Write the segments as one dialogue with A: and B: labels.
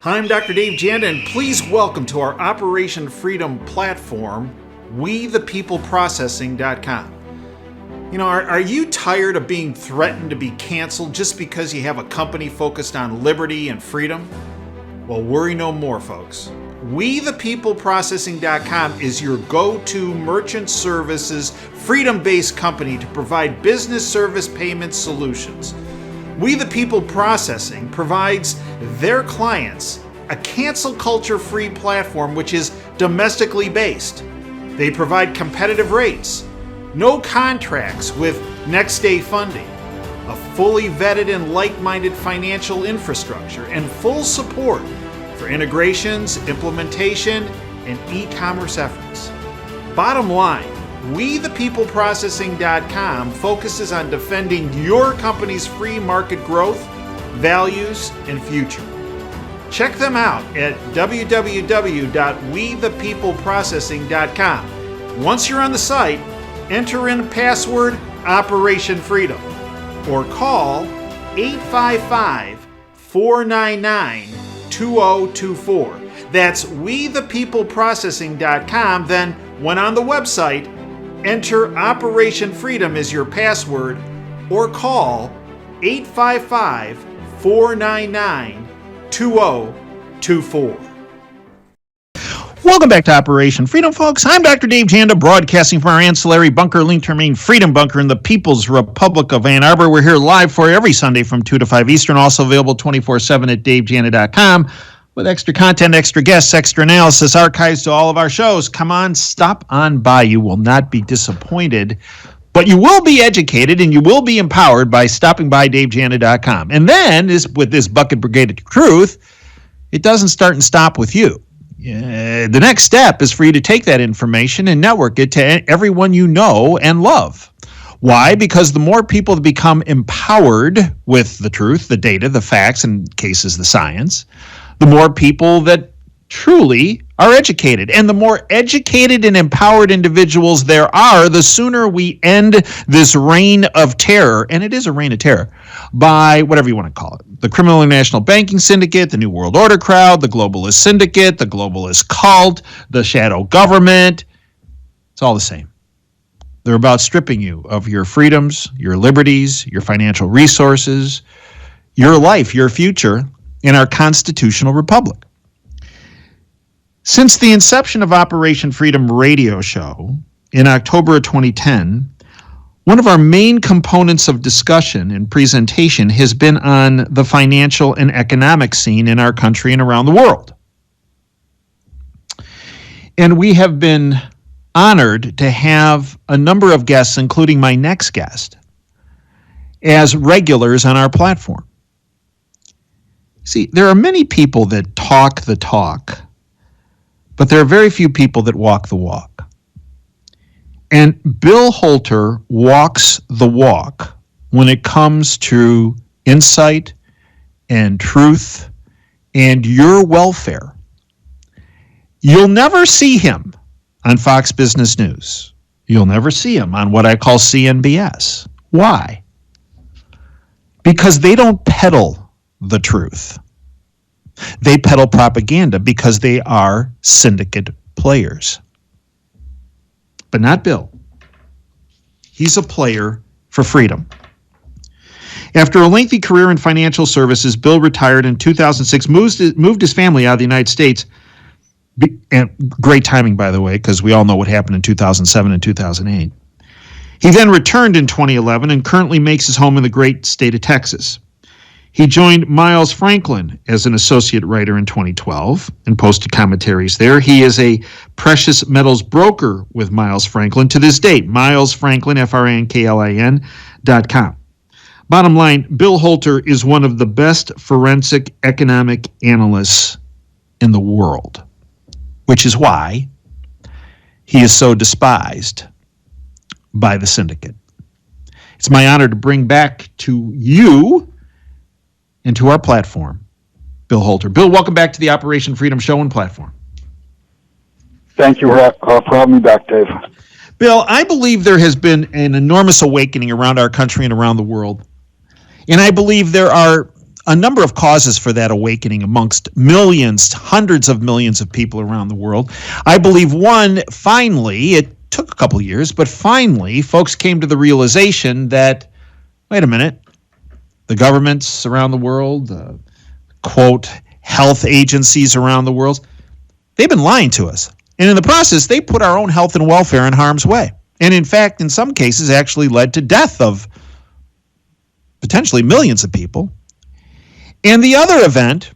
A: Hi, I'm Dr. Dave Janda, and please welcome to our Operation Freedom platform, WeThePeopleProcessing.com. You know, are you tired of being threatened to be canceled just because you have a company focused on liberty and freedom? Well, worry no more, folks. WeThePeopleProcessing.com is your go-to merchant services, freedom-based company to provide business service payment solutions. We the People Processing provides their clients a cancel culture-free platform which is domestically based. They provide competitive rates, no contracts with next-day funding, a fully vetted and like-minded financial infrastructure, and full support for integrations, implementation, and e-commerce efforts. Bottom line, WeThePeopleProcessing.com focuses on defending your company's free market growth, values, and future. Check them out at www.WeThePeopleProcessing.com. Once you're on the site, enter in password Operation Freedom or call 855-499-2024. That's WeThePeopleProcessing.com. Then, when on the website, enter Operation Freedom as your password or call 855-499-2024.
B: Welcome back to Operation Freedom, folks. I'm Dr. Dave Janda, broadcasting from our ancillary bunker linked to remain Freedom Bunker in the People's Republic of Ann Arbor. We're here live for you every Sunday from 2 to 5 Eastern, also available 24/7 at davejanda.com. With extra content, extra guests, extra analysis, archives to all of our shows. Come on, stop on by. You will not be disappointed, but you will be educated and you will be empowered by stopping by davejanda.com. And then, with this Bucket Brigade of Truth, it doesn't start and stop with you. The next step is for you to take that information and network it to everyone you know and love. Why? Because the more people that become empowered with the truth, the data, the facts, and in cases, the science, the more people that truly are educated. And the more educated and empowered individuals there are, the sooner we end this reign of terror, and it is a reign of terror, by whatever you want to call it. The criminal international banking syndicate, the New World Order crowd, the globalist syndicate, the globalist cult, the shadow government. It's all the same. They're about stripping you of your freedoms, your liberties, your financial resources, your life, your future, in our constitutional republic. Since the inception of Operation Freedom radio show in October of 2010, one of our main components of discussion and presentation has been on the financial and economic scene in our country and around the world. And we have been honored to have a number of guests, including my next guest, as regulars on our platform. See, there are many people that talk the talk, but there are very few people that walk the walk. And Bill Holter walks the walk when it comes to insight and truth and your welfare. You'll never see him on Fox Business News. You'll never see him on what I call CNBS. Why? Because they don't peddle the truth. They peddle propaganda because they are syndicate players. But not Bill. He's a player for freedom. After a lengthy career in financial services, Bill retired in 2006, moved his family out of the United States. And great timing, by the way, because we all know what happened in 2007 and 2008. He then returned in 2011 and currently makes his home in the great state of Texas. He joined Miles Franklin as an associate writer in 2012 and posted commentaries there. He is a precious metals broker with Miles Franklin to this date. Miles Franklin, FRANKLIN.com. Bottom line, Bill Holter is one of the best forensic economic analysts in the world, which is why he is so despised by the syndicate. It's my honor to bring back to you and to our platform, Bill Holter. Bill, welcome back to the Operation Freedom Show and platform.
C: Thank you for having me back, Dave.
B: Bill, I believe there has been an enormous awakening around our country and around the world. And I believe there are a number of causes for that awakening amongst millions, hundreds of millions of people around the world. I believe one, finally, it took a couple years, but finally, folks came to the realization that, wait a minute, the governments around the world, quote, health agencies around the world, they've been lying to us. And in the process, they put our own health and welfare in harm's way. And in fact, in some cases, actually led to death of potentially millions of people. And the other event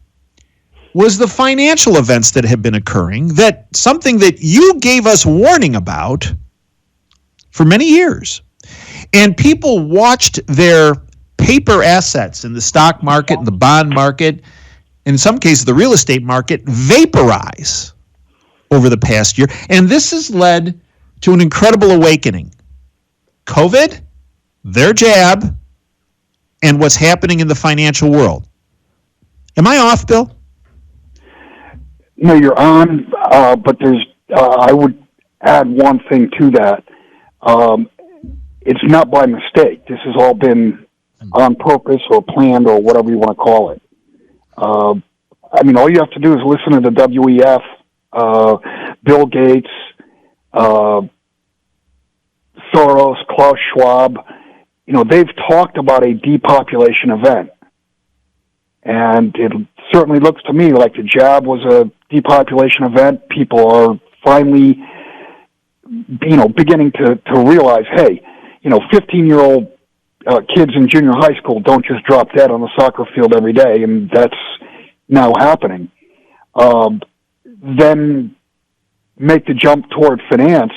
B: was the financial events that have been occurring, that something that you gave us warning about for many years. And people watched their paper assets in the stock market and the bond market, and in some cases the real estate market, vaporize over the past year. And this has led to an incredible awakening. COVID, their jab, and what's happening in the financial world. Am I off, Bill?
C: No, you're on, but I would add one thing to that. It's not by mistake. This has all been on purpose or planned or whatever you want to call it. I mean, all you have to do is listen to the WEF, Bill Gates, Soros, Klaus Schwab. You know, they've talked about a depopulation event. And it certainly looks to me like the jab was a depopulation event. People are finally, beginning to realize, hey, 15-year-old kids in junior high school don't just drop dead on the soccer field every day, and that's now happening. Then make the jump toward finance,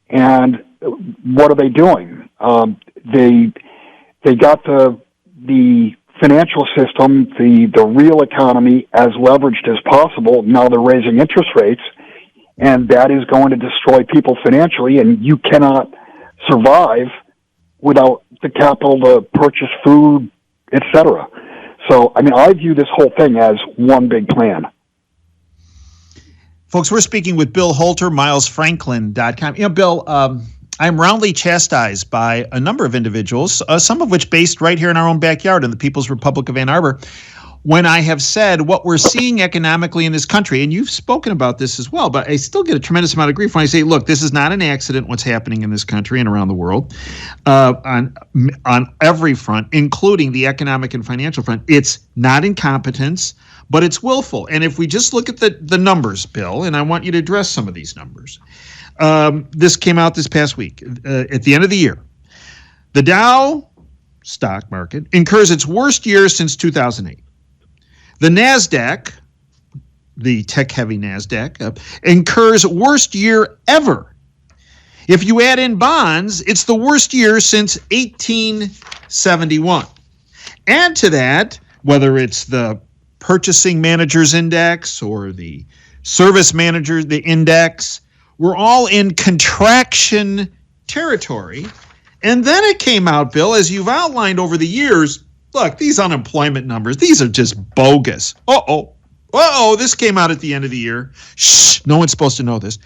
C: and what are they doing? They got the financial system, the real economy, as leveraged as possible. Now they're raising interest rates, and that is going to destroy people financially, and you cannot survive without the capital to purchase food, etc. So, I mean, I view this whole thing as one big plan.
B: Folks, we're speaking with Bill Holter, milesfranklin.com. Bill, I'm roundly chastised by a number of individuals, some of which based right here in our own backyard in the People's Republic of Ann Arbor, when I have said what we're seeing economically in this country, and you've spoken about this as well, but I still get a tremendous amount of grief when I say, look, this is not an accident, what's happening in this country and around the world, on every front, including the economic and financial front. It's not incompetence, but it's willful. And if we just look at the numbers, Bill, and I want you to address some of these numbers. This came out this past week. At the end of the year, the Dow stock market incurs its worst year since 2008. The NASDAQ, the tech-heavy NASDAQ, incurs worst year ever. If you add in bonds, it's the worst year since 1871. Add to that, whether it's the Purchasing Managers Index or the Service Managers, the Index, we're all in contraction territory. And then it came out, Bill, as you've outlined over the years, look, these unemployment numbers, these are just bogus. This came out at the end of the year. Shh, no one's supposed to know this.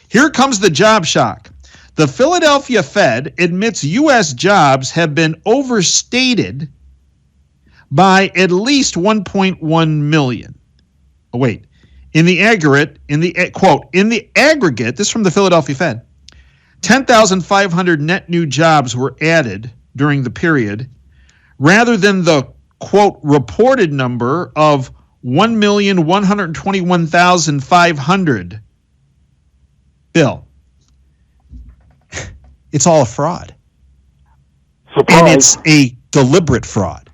B: Here comes the job shock. The Philadelphia Fed admits U.S. jobs have been overstated by at least 1.1 million. Oh, wait. In the aggregate, this is from the Philadelphia Fed, 10,500 net new jobs were added during the period, rather than the, quote, reported number of 1,121,500. Bill, it's all a fraud.
C: Surprise.
B: And it's a deliberate fraud.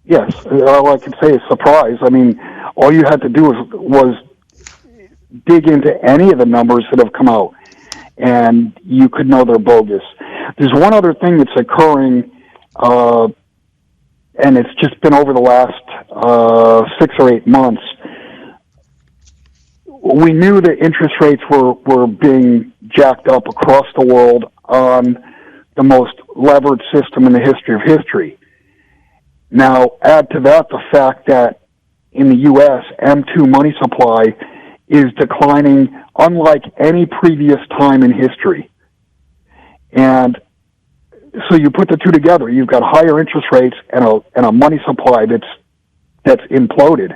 C: Yes, all I can say is surprise. I mean, all you had to do was dig into any of the numbers that have come out, and you could know they're bogus. There's one other thing that's occurring, and it's just been over the last 6 or 8 months. We knew that interest rates were being jacked up across the world on the most levered system in the history of history. Now, add to that the fact that in the U.S., M2 money supply is declining unlike any previous time in history. And so you put the two together, you've got higher interest rates and a money supply that's that's imploded,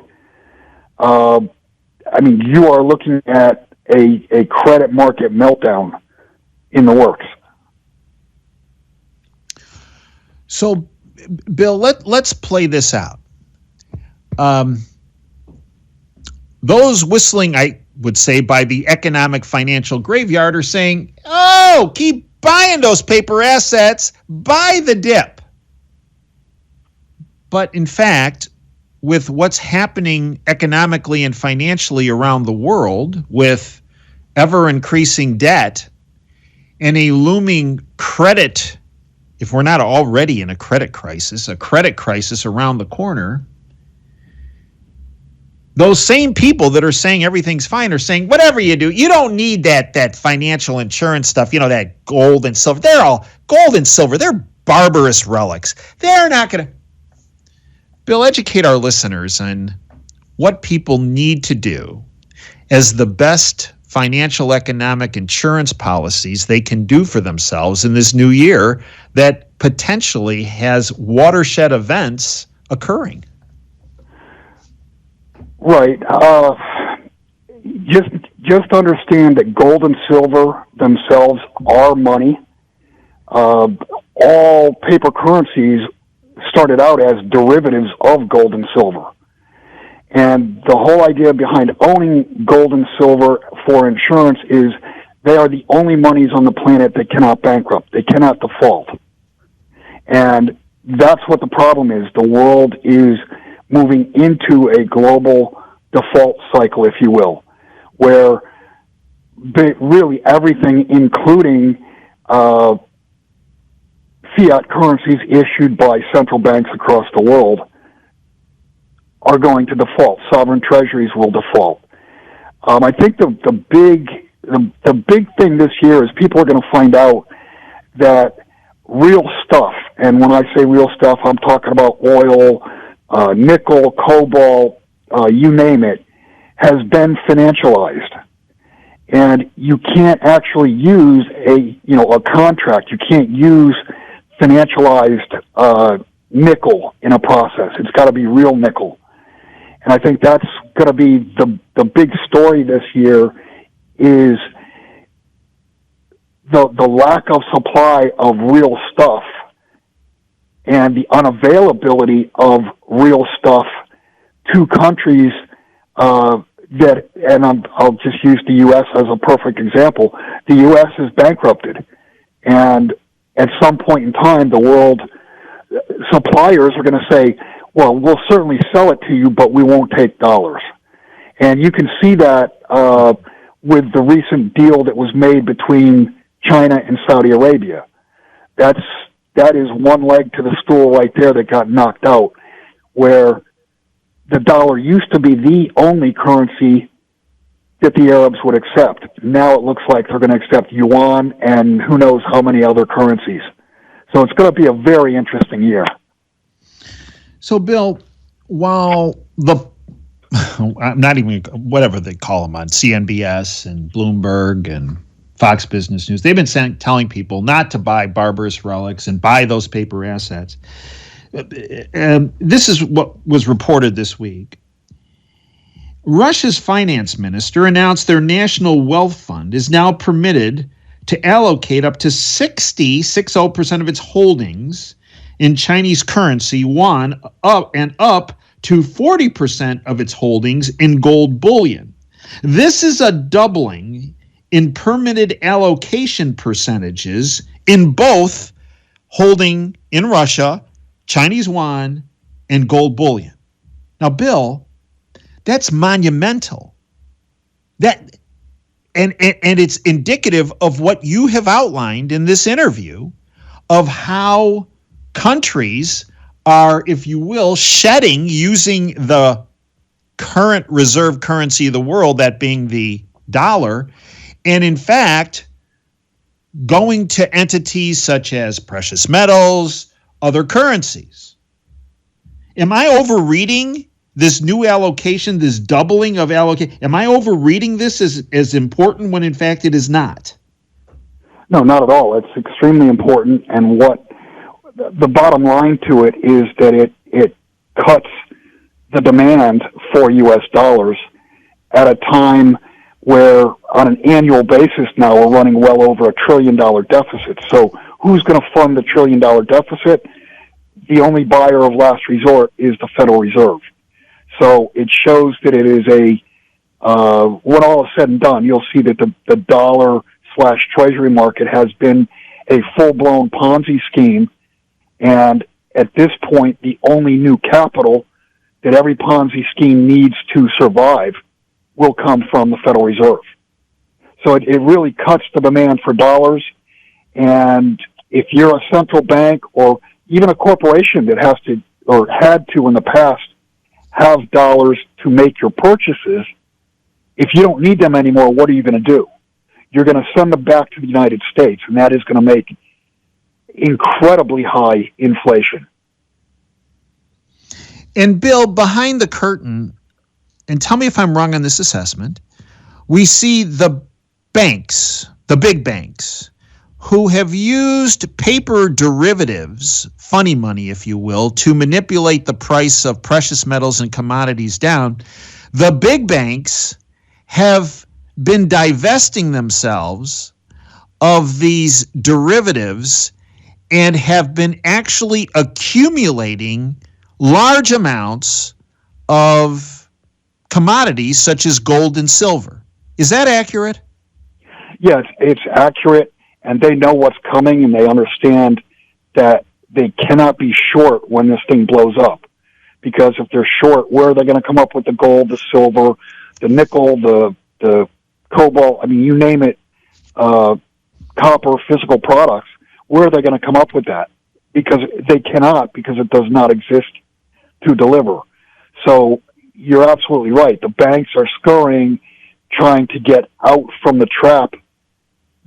C: I mean, you are looking at a credit market meltdown in the works.
B: So, Bill, let's play this out. Those whistling, I would say, by the economic financial graveyard are saying, oh, keep buying those paper assets, buy the dip. But in fact, with what's happening economically and financially around the world, with ever increasing debt and a looming credit, if we're not already in a credit crisis around the corner, those same people that are saying everything's fine are saying, whatever you do, you don't need that financial insurance stuff, that gold and silver. They're all gold and silver. They're barbarous relics. They're not going to. Bill, educate our listeners on what people need to do as the best financial, economic, insurance policies they can do for themselves in this new year that potentially has watershed events occurring.
C: Right. Just understand that gold and silver themselves are money. All paper currencies started out as derivatives of gold and silver. And the whole idea behind owning gold and silver for insurance is they are the only monies on the planet that cannot bankrupt. They cannot default. And that's what the problem is. The world is moving into a global default cycle, if you will, where really everything, including fiat currencies issued by central banks across the world, are going to default. Sovereign treasuries will default. I think the big thing this year is people are going to find out that real stuff, and when I say real stuff, I'm talking about oil, nickel, cobalt, you name it, has been financialized. And you can't actually use a contract. You can't use financialized nickel in a process. It's got to be real nickel. And I think that's going to be the big story this year is the lack of supply of real stuff and the unavailability of real stuff to countries I'll just use the U.S. as a perfect example. The U.S. is bankrupted, and at some point in time, the world suppliers are going to say, well, we'll certainly sell it to you, but we won't take dollars. And you can see that with the recent deal that was made between China and Saudi Arabia. That is one leg to the stool right there that got knocked out, where the dollar used to be the only currency that the Arabs would accept. Now it looks like they're going to accept yuan and who knows how many other currencies. So it's going to be a very interesting year.
B: So, Bill, while I'm not even, whatever they call them on CNBS and Bloomberg and Fox Business News, they've been telling people not to buy barbarous relics and buy those paper assets. This is what was reported this week. Russia's finance minister announced their national wealth fund is now permitted to allocate up to 60% of its holdings in Chinese currency, yuan, up to 40% of its holdings in gold bullion. This is a doubling in permitted allocation percentages in both holding in Russia, Chinese yuan, and gold bullion. Now, Bill, that's monumental. And it's indicative of what you have outlined in this interview of how countries are, if you will, shedding using the current reserve currency of the world, that being the dollar, and in fact, going to entities such as precious metals, other currencies. Am I overreading this new allocation, this doubling of allocation? Am I overreading this as important when in fact it is not?
C: No, not at all. It's extremely important, and what the bottom line to it is that it cuts the demand for U.S. dollars at a time where on an annual basis now we're running well over $1 trillion deficit. So who's going to fund the $1 trillion deficit? The only buyer of last resort is the Federal Reserve. So it shows that it is when all is said and done, you'll see that the dollar/treasury market has been a full-blown Ponzi scheme. And at this point, the only new capital that every Ponzi scheme needs to survive will come from the Federal Reserve. So it really cuts the demand for dollars. And if you're a central bank or even a corporation that has to or had to in the past have dollars to make your purchases, if you don't need them anymore, what are you going to do? You're going to send them back to the United States, and that is going to make incredibly high inflation.
B: And Bill, behind the curtain, and tell me if I'm wrong on this assessment, we see the banks, the big banks, who have used paper derivatives, funny money, if you will, to manipulate the price of precious metals and commodities down. The big banks have been divesting themselves of these derivatives and have been actually accumulating large amounts of commodities such as gold and silver. Is that accurate?
C: Yes, it's accurate, and they know what's coming, and they understand that they cannot be short when this thing blows up. Because if they're short, where are they going to come up with the gold, the silver, the nickel, the cobalt, I mean, you name it, copper, physical products, where are they going to come up with that? Because they cannot, because it does not exist to deliver. So you're absolutely right. The banks are scurrying, trying to get out from the trap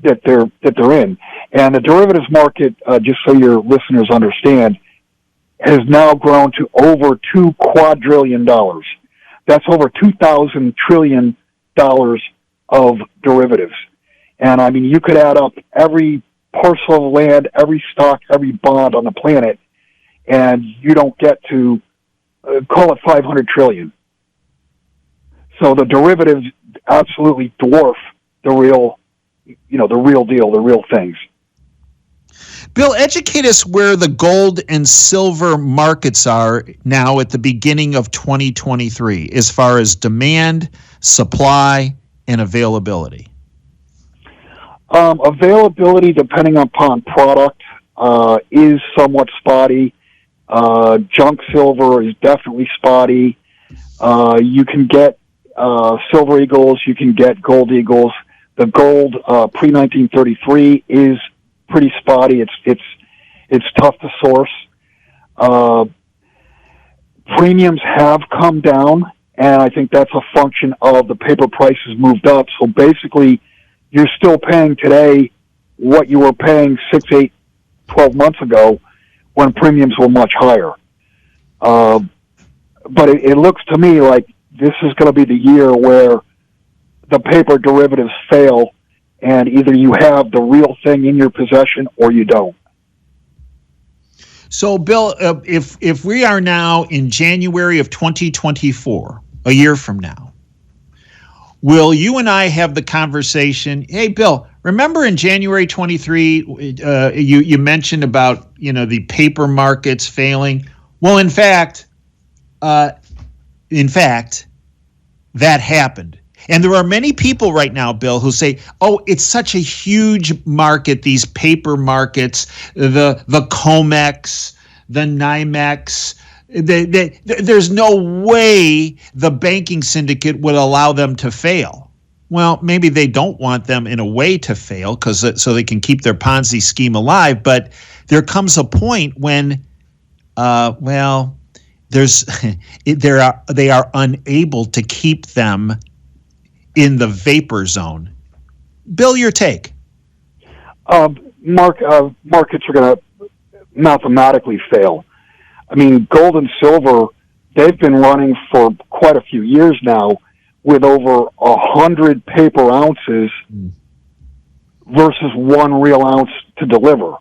C: that they're in. And the derivatives market, just so your listeners understand, has now grown to over $2 quadrillion. That's over $2,000 trillion of derivatives. And I mean, you could add up every parcel of land, every stock, every bond on the planet, and you don't get to call it 500 trillion. So the derivatives absolutely dwarf the real deal, the real things.
B: Bill, educate us where the gold and silver markets are now at the beginning of 2023 as far as demand, supply, and availability.
C: Availability, depending upon product, is somewhat spotty. Junk silver is definitely spotty. You can get silver eagles, you can get gold eagles. The gold pre-1933 is pretty spotty. It's tough to source. Premiums have come down, and I think that's a function of the paper prices moved up. So basically, you're still paying today what you were paying 6, 8, 12 months ago when premiums were much higher. But it looks to me like this is going to be the year where the paper derivatives fail, and either you have the real thing in your possession or you don't.
B: So, Bill, if we are now in January of 2024, a year from now, will you and I have the conversation? Hey, Bill, remember in January 23, you mentioned about the paper markets failing. Well, in fact, that happened. And there are many people right now, Bill, who say, "Oh, it's such a huge market. These paper markets, the COMEX, the NYMEX." There's no way the banking syndicate would allow them to fail. Well, maybe they don't want them in a way to fail so they can keep their Ponzi scheme alive. But there comes a point when, they are unable to keep them in the vapor zone. Bill, your take.
C: Markets are going to mathematically fail. I mean, gold and silver, they've been running for quite a few years now with over 100 paper ounces versus 1 real ounce to deliver.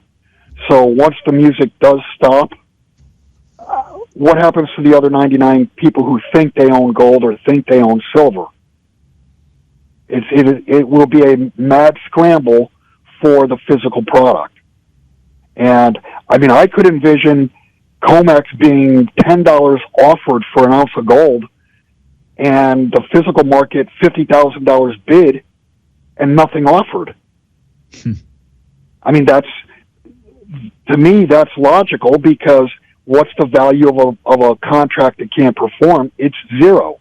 C: So once the music does stop, what happens to the other 99 people who think they own gold or think they own silver? It will be a mad scramble for the physical product. And, I mean, I could envision COMEX being $10 offered for an ounce of gold and the physical market $50,000 bid and nothing offered. I mean, to me, that's logical, because what's the value of a contract that can't perform? It's zero.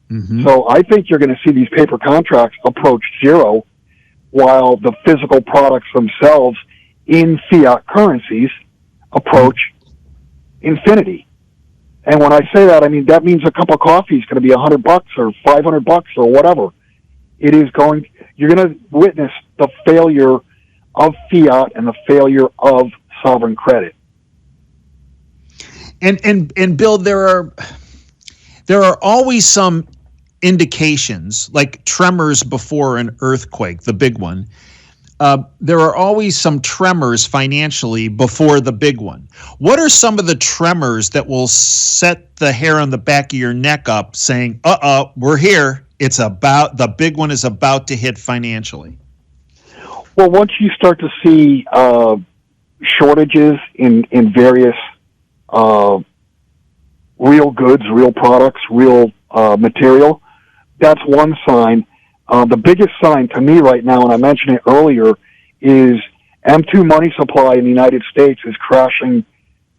C: Mm-hmm. So I think you're going to see these paper contracts approach zero, while the physical products themselves in fiat currencies approach infinity. And when I say that, I mean, that means a cup of coffee is going to be $100 or $500 or whatever. You're going to witness the failure of fiat and the failure of sovereign credit.
B: And Bill, there are always some indications, like tremors before an earthquake, the big one. There are always some tremors financially before the big one. What are some of the tremors that will set the hair on the back of your neck up, saying, we're here. The big one is about to hit financially?
C: Well, once you start to see shortages in various real goods, real products, real material, that's one sign. The biggest sign to me right now, and I mentioned it earlier, is M2 money supply in the United States is crashing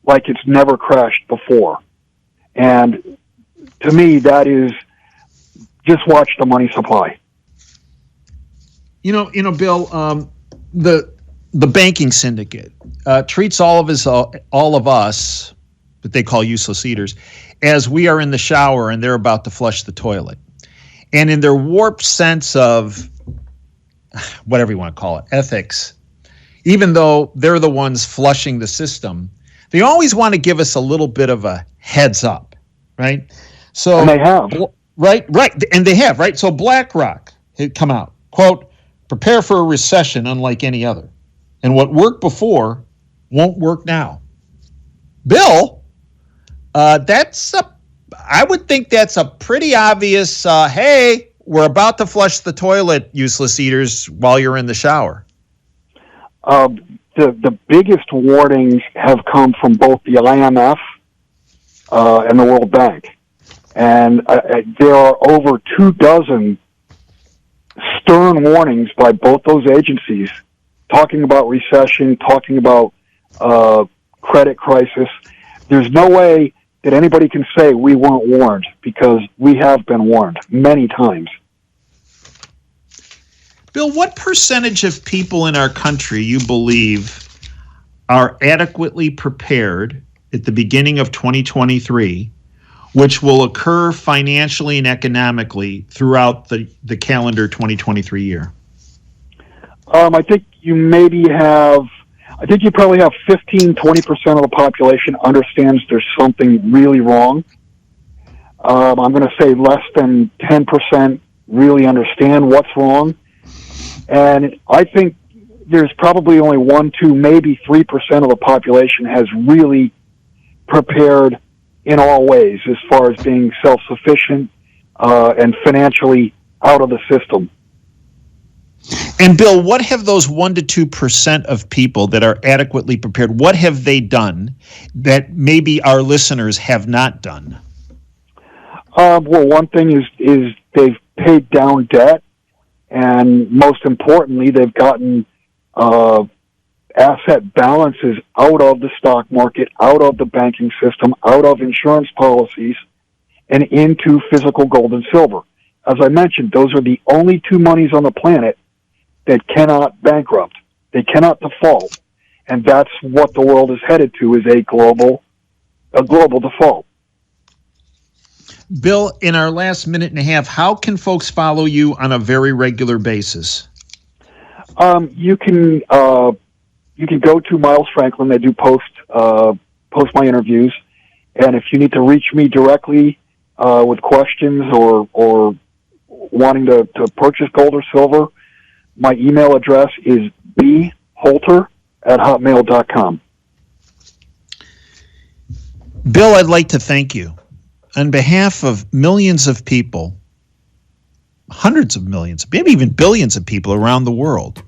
C: like it's never crashed before. And to me, that is, just watch the money supply.
B: You know, Bill, the banking syndicate treats all of us, that they call useless eaters, as we are in the shower and they're about to flush the toilet. And in their warped sense of whatever you want to call it, ethics, even though they're the ones flushing the system, they always want to give us a little bit of a heads up, right? So,
C: and they have.
B: Right. And they have, right? So BlackRock had come out, quote, prepare for a recession unlike any other. And what worked before won't work now. Bill, I would think that's a pretty obvious, hey, we're about to flush the toilet, useless eaters, while you're in the shower.
C: The biggest warnings have come from both the IMF and the World Bank. And there are over 24 stern warnings by both those agencies talking about recession, talking about credit crisis. There's no way that anybody can say we weren't warned, because we have been warned many times.
B: Bill, what percentage of people in our country you believe are adequately prepared at the beginning of 2023, which will occur financially and economically throughout the calendar 2023 year?
C: I think you probably have 15-20% of the population understands there's something really wrong. I'm going to say less than 10% really understand what's wrong. And I think there's probably only 1, 2, maybe 3% of the population has really prepared in all ways, as far as being self-sufficient and financially out of the system.
B: And Bill, what have those 1 to 2% of people that are adequately prepared, what have they done that maybe our listeners have not done?
C: Well, one thing is they've paid down debt, and most importantly, they've gotten asset balances out of the stock market, out of the banking system, out of insurance policies, and into physical gold and silver. As I mentioned, those are the only two monies on the planet that cannot bankrupt. They cannot default. And that's what the world is headed to, is a global default.
B: Bill, in our last minute and a half, how can folks follow you on a very regular basis?
C: You can go to Miles Franklin. They do post my interviews. And if you need to reach me directly with questions or wanting to purchase gold or silver, my email address is bholter@hotmail.com.
B: Bill, I'd like to thank you on behalf of millions of people, hundreds of millions, maybe even billions of people around the world